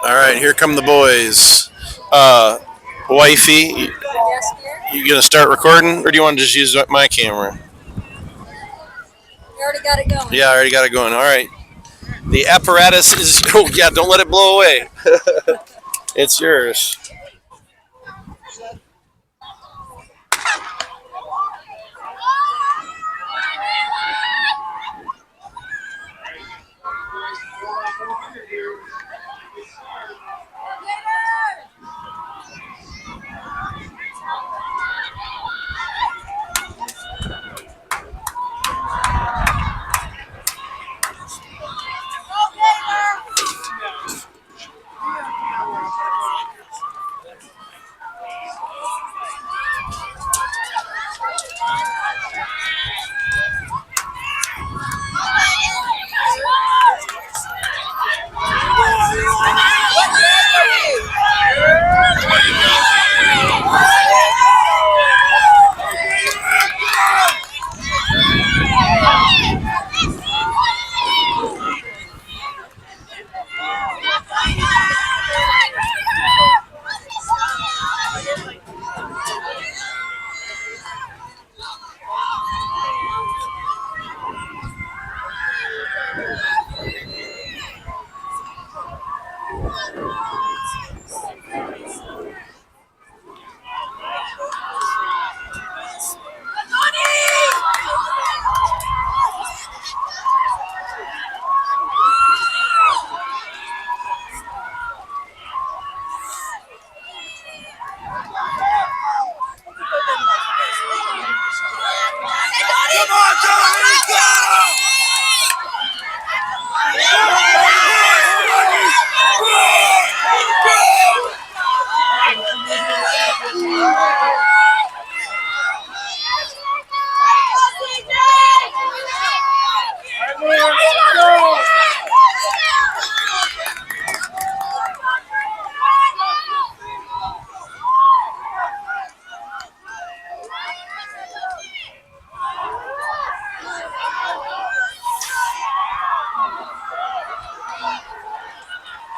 All right, here come the boys. Wifey, you gonna start recording, or do you want to just use my camera? You already got it going. Yeah, I already got it going. All right. The apparatus is. Oh yeah, don't let it blow away. It's yours.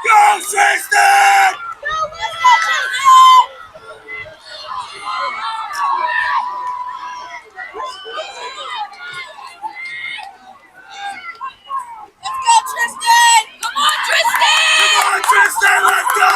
Go, Tristan! Let's go, Tristan! Come on, Tristan! Come on, Tristan, let's go!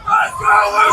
Let's go!